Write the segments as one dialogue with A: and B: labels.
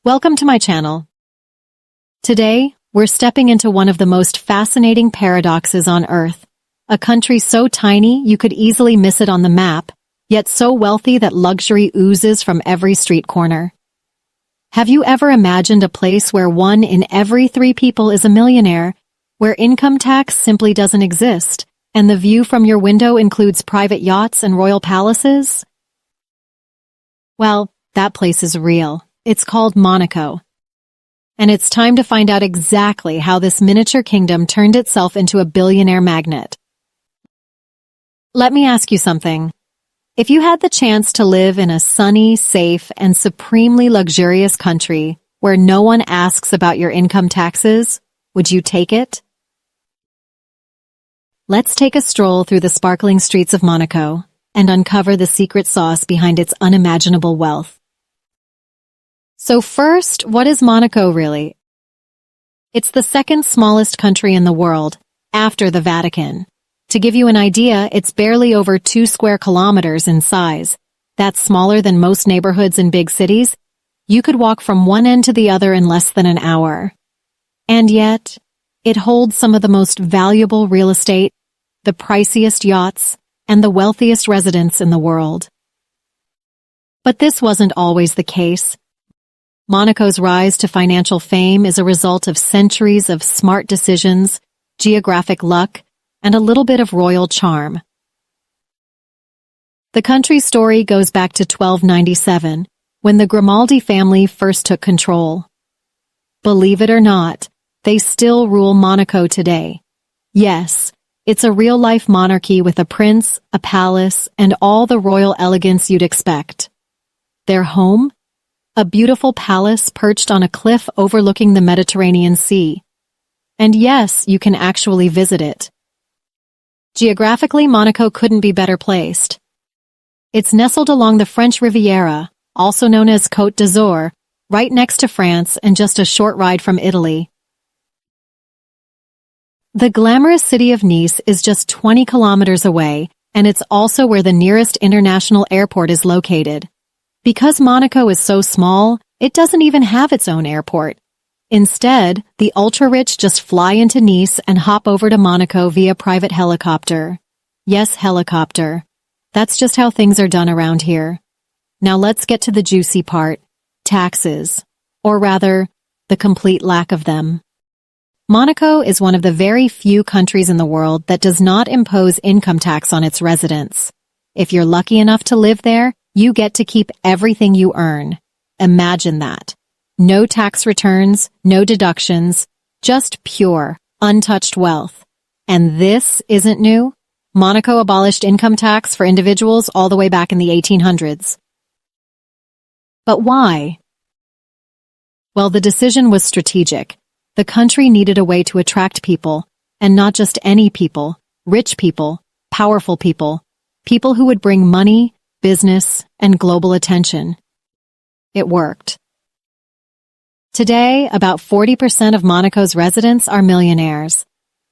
A: Welcome to my channel. Today, we're stepping into one of the most fascinating paradoxes on Earth. A country so tiny you could easily miss it on the map, yet so wealthy that luxury oozes from every street corner. Have you ever imagined a place where 1 in every 3 people is a millionaire, where income tax simply doesn't exist, and the view from your window includes private yachts and royal palaces? Well, that place is real. It's called Monaco. And it's time to find out exactly how this miniature kingdom turned itself into a billionaire magnet. Let me ask you something. If you had the chance to live in a sunny, safe, and supremely luxurious country where no one asks about your income taxes, would you take it? Let's take a stroll through the sparkling streets of Monaco and uncover the secret sauce behind its unimaginable wealth. So first, what is Monaco really? It's the second smallest country in the world, after the Vatican. To give you an idea, it's barely over 2 square kilometers in size. That's smaller than most neighborhoods in big cities. You could walk from one end to the other in less than an hour. And yet, it holds some of the most valuable real estate, the priciest yachts, and the wealthiest residents in the world. But this wasn't always the case. Monaco's rise to financial fame is a result of centuries of smart decisions, geographic luck, and a little bit of royal charm. The country's story goes back to 1297, when the Grimaldi family first took control. Believe it or not, they still rule Monaco today. Yes, it's a real-life monarchy with a prince, a palace, and all the royal elegance you'd expect. Their home? A beautiful palace perched on a cliff overlooking the Mediterranean Sea. And yes, you can actually visit it. Geographically, Monaco couldn't be better placed. It's nestled along the French Riviera, also known as Côte d'Azur, right next to France and just a short ride from Italy. The glamorous city of Nice is just 20 kilometers away, and it's also where the nearest international airport is located. Because Monaco is so small, it doesn't even have its own airport. Instead, the ultra-rich just fly into Nice and hop over to Monaco via private helicopter. Yes, helicopter. That's just how things are done around here. Now let's get to the juicy part, taxes. Or rather, the complete lack of them. Monaco is one of the very few countries in the world that does not impose income tax on its residents. If you're lucky enough to live there, you get to keep everything you earn. Imagine that. No tax returns, no deductions, just pure, untouched wealth. And this isn't new. Monaco abolished income tax for individuals all the way back in the 1800s. But why? Well, the decision was strategic. The country needed a way to attract people, and not just any people, rich people, powerful people, people who would bring money, business, and global attention. It worked. Today, about 40% of Monaco's residents are millionaires.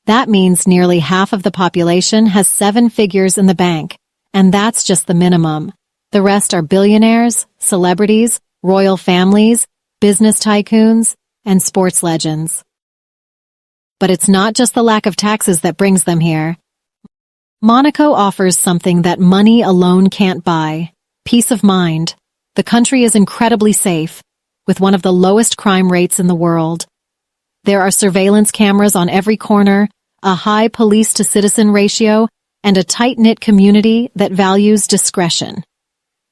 A: That means nearly half of the population has 7 figures in the bank, and that's just the minimum. The rest are billionaires, celebrities, royal families, business tycoons, and sports legends. But it's not just the lack of taxes that brings them here. Monaco offers something that money alone can't buy: peace of mind. The country is incredibly safe, with one of the lowest crime rates in the world. There are surveillance cameras on every corner, a high police-to-citizen ratio, and a tight-knit community that values discretion.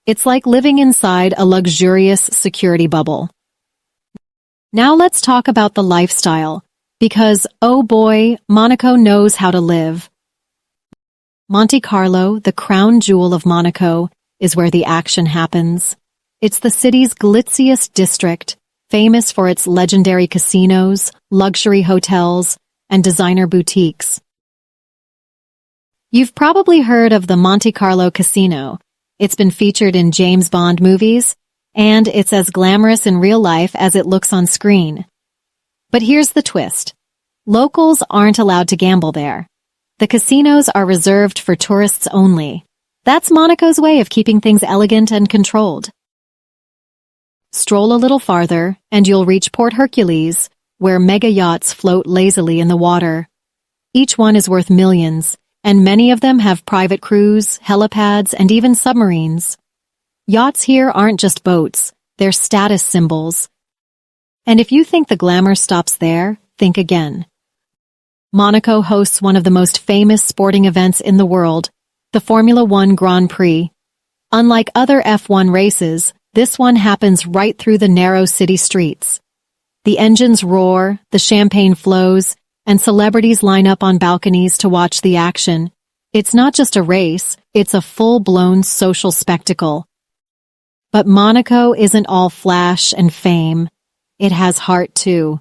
A: It's like living inside a luxurious security bubble. Now let's talk about the lifestyle, because, oh boy, Monaco knows how to live. Monte Carlo, the crown jewel of Monaco, is where the action happens. It's the city's glitziest district, famous for its legendary casinos, luxury hotels, and designer boutiques. You've probably heard of the Monte Carlo Casino. It's been featured in James Bond movies, and it's as glamorous in real life as it looks on screen. But here's the twist. Locals aren't allowed to gamble there. The casinos are reserved for tourists only. That's Monaco's way of keeping things elegant and controlled. Stroll a little farther, and you'll reach Port Hercules, where mega yachts float lazily in the water. Each one is worth millions, and many of them have private crews, helipads, and even submarines. Yachts here aren't just boats, they're status symbols. And if you think the glamour stops there, think again. Monaco hosts one of the most famous sporting events in the world, the Formula One Grand Prix. Unlike other F1 races, this one happens right through the narrow city streets. The engines roar, the champagne flows, and celebrities line up on balconies to watch the action. It's not just a race, it's a full-blown social spectacle. But Monaco isn't all flash and fame. It has heart too.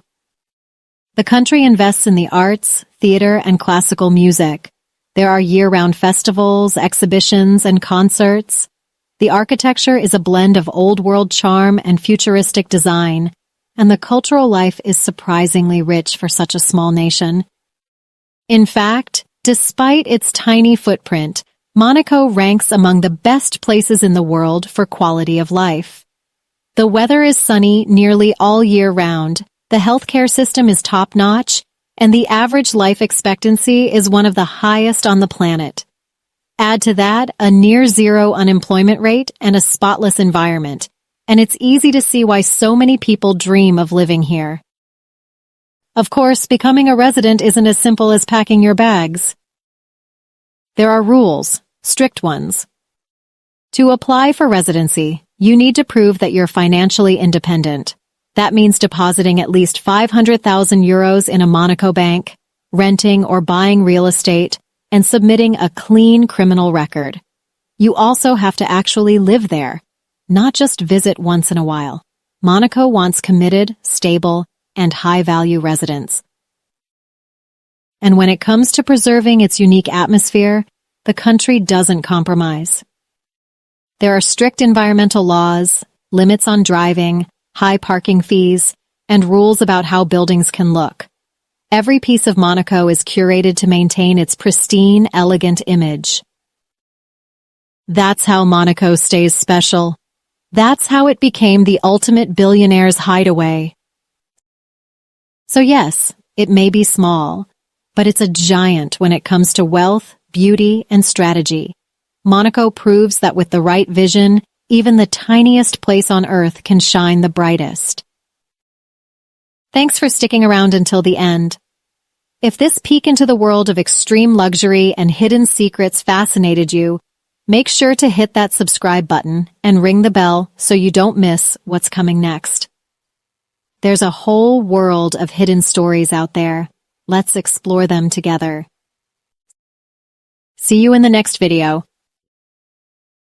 A: The country invests in the arts, theater, and classical music. There are year-round festivals, exhibitions, and concerts. The architecture is a blend of old-world charm and futuristic design, and the cultural life is surprisingly rich for such a small nation. In fact, despite its tiny footprint, Monaco ranks among the best places in the world for quality of life. The weather is sunny nearly all year round, the healthcare system is top-notch, and the average life expectancy is one of the highest on the planet. Add to that a near-zero unemployment rate and a spotless environment, and it's easy to see why so many people dream of living here. Of course, becoming a resident isn't as simple as packing your bags. There are rules, strict ones. To apply for residency, you need to prove that you're financially independent. That means depositing at least 500,000 euros in a Monaco bank, renting or buying real estate, and submitting a clean criminal record. You also have to actually live there, not just visit once in a while. Monaco wants committed, stable, and high-value residents. And when it comes to preserving its unique atmosphere, the country doesn't compromise. There are strict environmental laws, limits on driving, high parking fees, and rules about how buildings can look. Every piece of Monaco is curated to maintain its pristine, elegant image. That's how Monaco stays special. That's how it became the ultimate billionaire's hideaway. So yes, it may be small, but it's a giant when it comes to wealth, beauty, and strategy. Monaco proves that with the right vision, even the tiniest place on Earth can shine the brightest. Thanks for sticking around until the end. If this peek into the world of extreme luxury and hidden secrets fascinated you, make sure to hit that subscribe button and ring the bell so you don't miss what's coming next. There's a whole world of hidden stories out there. Let's explore them together. See you in the next video.